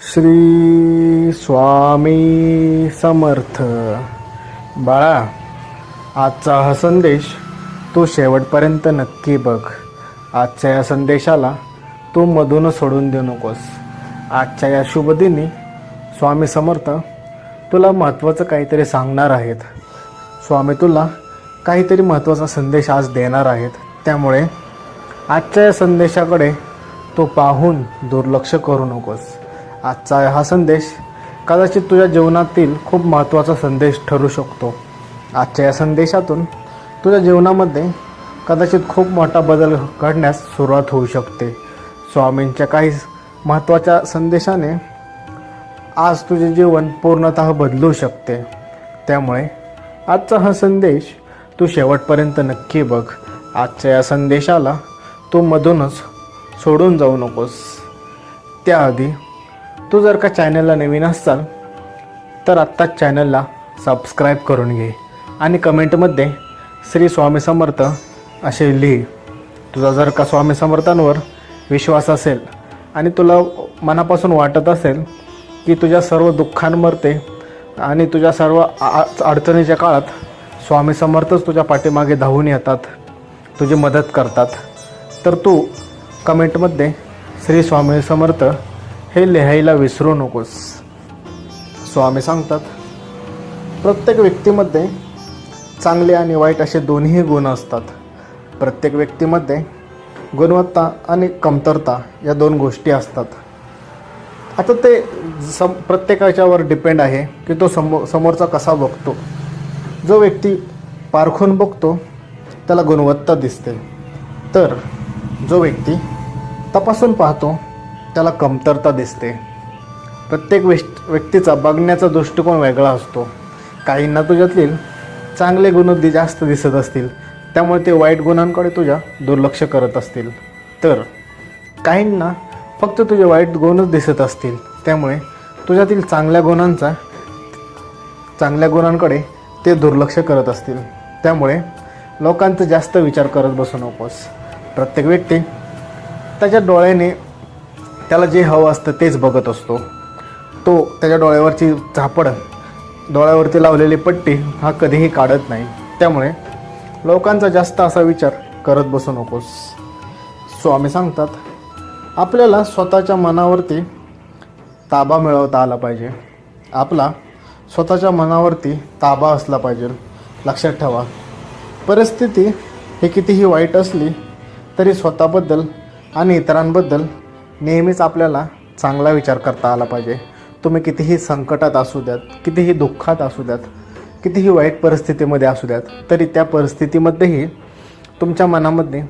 श्री स्वामी समर्थ. बाळा, आजचा हा संदेश तू शेवटपर्यंत नक्की बघ. आजच्या या संदेशाला तू मधून सोडून देऊ नकोस. आजच्या या शुभदिनी स्वामी समर्थ तुला महत्त्वाचं काहीतरी सांगणार आहेत. स्वामी तुला काहीतरी महत्त्वाचा संदेश आज देणार आहेत. त्यामुळे आजच्या या संदेशाकडे तू पाहून दुर्लक्ष करू नकोस. आजचा हा संदेश कदाचित तुझ्या जीवनातील खूप महत्त्वाचा संदेश ठरू शकतो. आजच्या या संदेशातून तुझ्या जीवनामध्ये कदाचित खूप मोठा बदल घडण्यास सुरुवात होऊ शकते. स्वामींच्या काही महत्त्वाच्या संदेशाने आज तुझे जीवन पूर्णतः बदलू शकते. त्यामुळे आजचा हा संदेश तू शेवटपर्यंत नक्की बघ. आजच्या या संदेशाला तू मधूनच सोडून जाऊ नकोस. त्याआधी तू जर का चॅनलला नवीन असाल तर आत्ताच चॅनलला सबस्क्राईब करून घे आणि कमेंटमध्ये श्री स्वामी समर्थ असे लिही. तुझा जर का स्वामी समर्थांवर विश्वास असेल आणि तुला मनापासून वाटत असेल की तुझ्या सर्व दुःखांवरती आणि तुझ्या सर्व अडचणीच्या काळात स्वामी समर्थच तुझ्या पाठीमागे धावून येतात, तुझी मदत करतात, तर तू कमेंटमध्ये श्री स्वामी समर्थ हे लिहायला विसरू नकोस. स्वामी सांगतात, प्रत्येक व्यक्तीमध्ये चांगले आणि वाईट असे दोन्ही गुण असतात. प्रत्येक व्यक्तीमध्ये गुणवत्ता आणि कमतरता या दोन गोष्टी असतात. आता ते प्रत्येकाच्यावर डिपेंड आहे की तो समोरचा कसा बघतो. जो व्यक्ती पारखून बघतो त्याला गुणवत्ता दिसते, तर जो व्यक्ती तपासून पाहतो त्याला कमतरता दिसते. प्रत्येक व्यक्तीचा बघण्याचा दृष्टिकोन वेगळा असतो. काहींना तुझ्यातील चांगले गुण जास्त दिसत असतील, त्यामुळे ते वाईट गुणांकडे तुझ्या दुर्लक्ष करत असतील. तर काहींना फक्त तुझे वाईट गुणच दिसत असतील, त्यामुळे तुझ्यातील चांगल्या गुणांकडे ते दुर्लक्ष करत असतील. त्यामुळे लोकांचा जास्त विचार करत बसू नकोस. प्रत्येक व्यक्ती त्याच्या डोळ्याने त्याला जे हवं असतं तेच बघत असतो. तो त्याच्या डोळ्यावरची झापड, डोळ्यावरती लावलेली पट्टी हा कधीही काढत नाही. त्यामुळे लोकांचा जास्त असा विचार करत बसू नकोस. स्वामी सांगतात, आपल्याला स्वतःच्या मनावरती ताबा मिळवता आला पाहिजे. आपला स्वतःच्या मनावरती ताबा असला पाहिजे. लक्षात ठेवा, परिस्थिती हे कितीही वाईट असली तरी स्वतःबद्दल आणि इतरांबद्दल नेहमीच आपल्याला चांगला विचार करता आला पाहिजे. तुम्ही कितीही संकटात असू द्यात, कितीही दुःखात असू द्यात, कितीही वाईट परिस्थितीमध्ये असू द्यात, तरी त्या परिस्थितीमध्येही तुमच्या मनामध्ये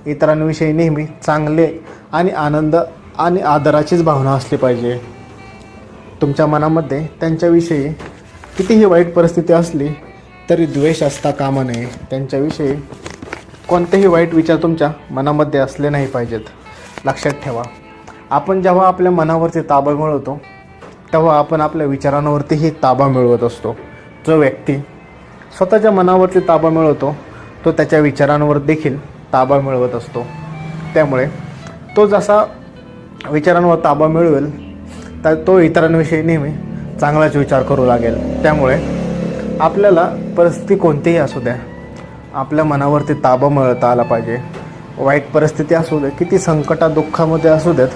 इतरांविषयी नेहमी चांगले आणि आनंद आणि आदराचीच भावना असली पाहिजे. तुमच्या मनामध्ये त्यांच्याविषयी कितीही वाईट परिस्थिती असली तरी द्वेष असता कामा नये. त्यांच्याविषयी कोणतेही वाईट विचार तुमच्या मनामध्ये असले नाही पाहिजेत. लक्षात ठेवा, आपण जेव्हा आपल्या मनावरती ताबा मिळवतो तेव्हा आपण आपल्या विचारांवरतीही ताबा मिळवत असतो. जो व्यक्ती स्वतःच्या मनावरती ताबा मिळवतो तो त्याच्या विचारांवर देखील ताबा मिळवत असतो. त्यामुळे तो जसा विचारांवर ताबा मिळवेल तर तो इतरांविषयी नेहमी चांगलाच विचार करू लागेल. त्यामुळे आपल्याला परिस्थिती कोणतीही असू द्या, आपल्या मनावरती ताबा मिळवता आला पाहिजे. वाईट परिस्थिती असू दे, किती संकटात दुःखामध्ये असू देत,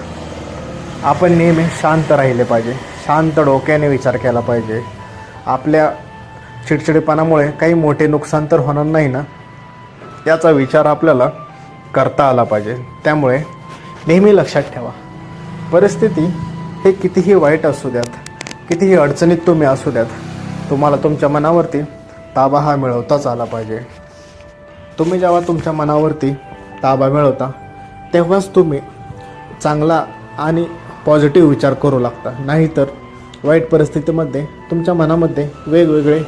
आपण नेहमी शांत राहिले पाहिजे. शांत डोक्याने विचार केला पाहिजे. आपल्या चिडचिडेपणामुळे काही मोठे नुकसान तर होणार नाही ना, याचा विचार आपल्याला करता आला पाहिजे. त्यामुळे नेहमी लक्षात ठेवा, परिस्थिती हे कितीही वाईट असू द्यात, कितीही अडचणीत तुम्ही असू द्यात, तुम्हाला तुमच्या मनावरती ताबा हा मिळवताच आला पाहिजे. तुम्ही जेव्हा तुमच्या मनावरती ताबा मिळवता तेव्हाच तुम्ही चांगला आणि पॉझिटिव्ह विचार करू लागता. नाहीतर वाईट परिस्थितीमध्ये तुमच्या मनामध्ये वेगवेगळे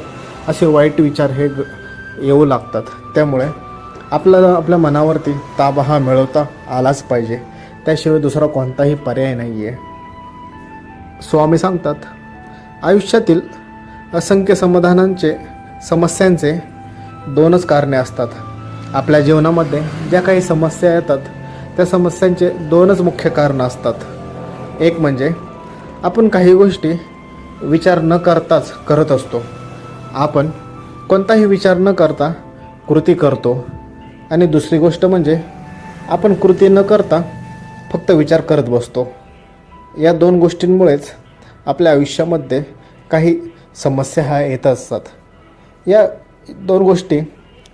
असे वाईट विचार हे येऊ लागतात. त्यामुळे आपल्याला आपल्या मनावरती ताबा हा मिळवता आलाच पाहिजे. त्याशिवाय दुसरा कोणताही पर्याय नाही आहे. स्वामी सांगतात, आयुष्यातील असंख्य समस्यांचे दोनच कारणे असतात. आपल्या जीवनामध्ये ज्या काही समस्या येतात त्या समस्यांचे दोनच मुख्य कारणं असतात. एक म्हणजे आपण काही गोष्टी विचार न करताच करत असतो. आपण कोणताही विचार न करता कृती करतो. आणि दुसरी गोष्ट म्हणजे आपण कृती न करता फक्त विचार करत बसतो. या दोन गोष्टींमुळेच आपल्या आयुष्यामध्ये काही समस्या ह्या येत असतात. या दोन गोष्टी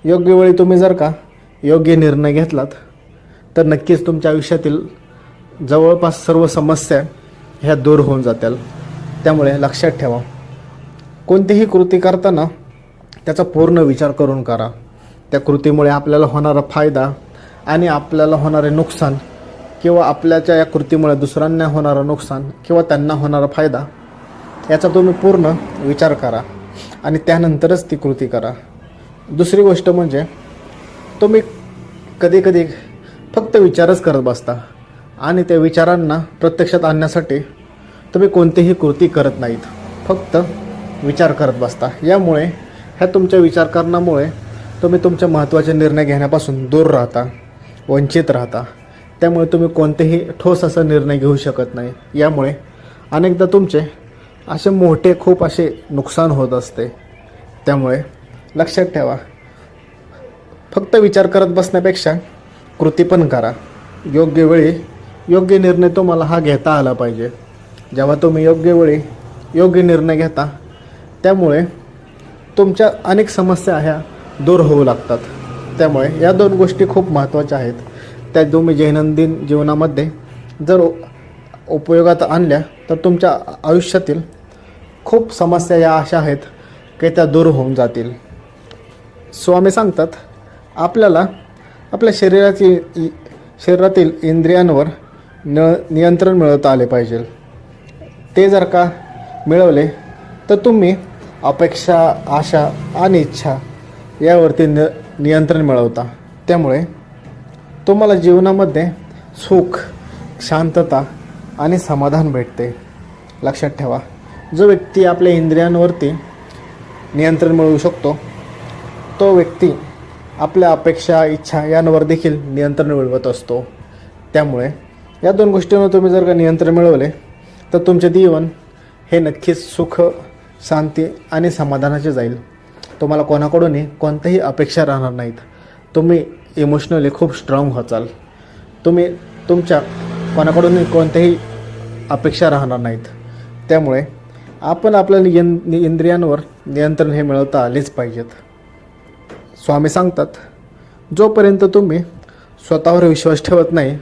योग्य वेळी तुम्ही जर का योग्य निर्णय घेतलात तर नक्कीच तुमच्या आयुष्यातील जवळपास सर्व समस्या ह्या दूर होऊन जातील. त्यामुळे लक्षात ठेवा, कोणतीही कृती करताना त्याचा पूर्ण विचार करून करा. त्या कृतीमुळे आपल्याला होणारा फायदा आणि आपल्याला होणारे नुकसान किंवा आपल्याच्या या कृतीमुळे दुसऱ्यांना होणारं नुकसान किंवा त्यांना होणारा फायदा याचा तुम्ही पूर्ण विचार करा आणि त्यानंतरच ती कृती करा. दुसरी गोष्ट म्हणजे तुम्ही कधी फक्त विचारच करत बसता आणि त्या विचारांना प्रत्यक्षात आणण्यासाठी तुम्ही कोणतीही कृती करत नाहीत, फक्त विचार करत बसता. यामुळे ह्या तुमच्या विचार करण्यामुळे तुम्ही तुमचे महत्त्वाचे निर्णय घेण्यापासून दूर राहता, वंचित राहता. त्यामुळे तुम्ही कोणतेही ठोस असा निर्णय घेऊ शकत नाही. यामुळे अनेकदा तुमचे असे मोठे खूप असे नुकसान होत असते. त्यामुळे लक्षात ठेवा, फक्त विचार करत बसण्यापेक्षा कृती पण करा. योग्य वेळी योग्य निर्णय तुम्हाला हा घेता आला पाहिजे. जेव्हा तुम्ही योग्य वेळी योग्य निर्णय घेता त्यामुळे तुमच्या अनेक समस्या ह्या दूर होऊ लागतात. त्यामुळे या दोन गोष्टी खूप महत्त्वाच्या आहेत. त्या तुम्ही दैनंदिन जीवनामध्ये जर उपयोगात आणल्या तर तुमच्या आयुष्यातील खूप समस्या या अशा आहेत की त्या दूर होऊन जातील. स्वामी सांगतात आपल्याला आपल्या शरीरातील इंद्रियांवर नियंत्रण मिळवता आले पाहिजे. ते जर का मिळवले तर तुम्ही अपेक्षा, आशा आणि इच्छा यावरती नियंत्रण मिळवता. त्यामुळे तुम्हाला जीवनामध्ये सुख, शांतता आणि समाधान भेटते. लक्षात ठेवा, जो व्यक्ती आपल्या इंद्रियांवरती नियंत्रण मिळवू शकतो तो व्यक्ती आपल्या अपेक्षा, इच्छा यांवर देखील नियंत्रण मिळवत असतो. त्यामुळे या दोन गोष्टींवर तुम्ही जर का नियंत्रण मिळवले तर तुमचे जीवन हे नक्कीच सुख, शांती आणि समाधानाचे जाईल. तुम्हाला कोणाकडूनही कोणत्याही अपेक्षा राहणार नाहीत. तुम्ही इमोशनली खूप स्ट्रॉंग व्हाल. तुम्ही तुमच्या कोणाकडूनही कोणत्याही अपेक्षा राहणार नाहीत. त्यामुळे आपण आपल्या इंद्रियांवर नियंत्रण हे मिळवता आलेच पाहिजेत. स्वामी सांगतात जोपर्यंत तुम्ही स्वतःवर विश्वास ठेवत नाही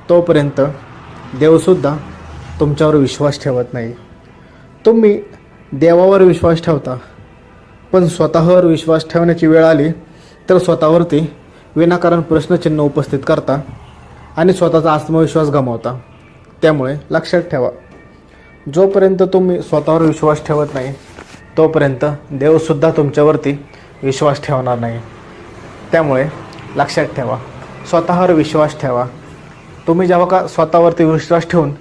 तोपर्यंत देवसुद्धा तुमच्यावर विश्वास ठेवत नाही. तुम्ही देवावर विश्वास ठेवता पण स्वतःवर विश्वास ठेवण्याची वेळ आली तर स्वतःवरती विनाकारण प्रश्नचिन्ह उपस्थित करता आणि स्वतःचा आत्मविश्वास गमावता. त्यामुळे लक्षात ठेवा, जोपर्यंत तुम्ही स्वतःवर विश्वास ठेवत नाही तोपर्यंत देवसुद्धा तुमच्यावरती विश्वास ठेवणार नाही. त्यामुळे लक्षात ठेवा, स्वतःवर विश्वास ठेवा. तुम्ही जेव्हा का स्वतःवरती विश्वास ठेवून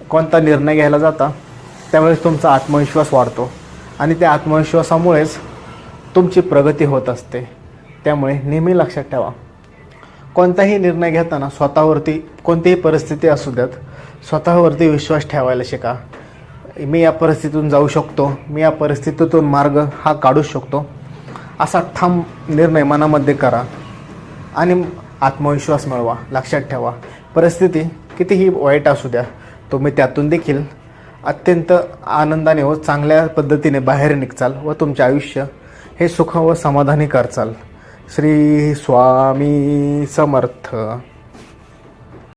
कोणता निर्णय घ्यायला जाता त्यावेळेस तुमचा आत्मविश्वास वाढतो आणि त्या आत्मविश्वासामुळेच तुमची प्रगती होत असते. त्यामुळे नेहमी लक्षात ठेवा, कोणताही निर्णय घेताना स्वतःवरती कोणतीही परिस्थिती असू द्यात स्वतःवरती विश्वास ठेवायला शिका. मी या परिस्थितीतून जाऊ शकतो, मी या परिस्थितीतून मार्ग हा काढू शकतो असा ठाम निर्णय मनामध्ये करा आणि आत्मविश्वास मिळवा. लक्षात ठेवा, परिस्थिती कितीही वाईट असू द्या तुम्ही त्यातून देखील अत्यंत आनंदाने व चांगल्या पद्धतीने बाहेर निघचाल व तुमचे आयुष्य हे सुख व समाधानी करचाल. श्री स्वामी समर्थ.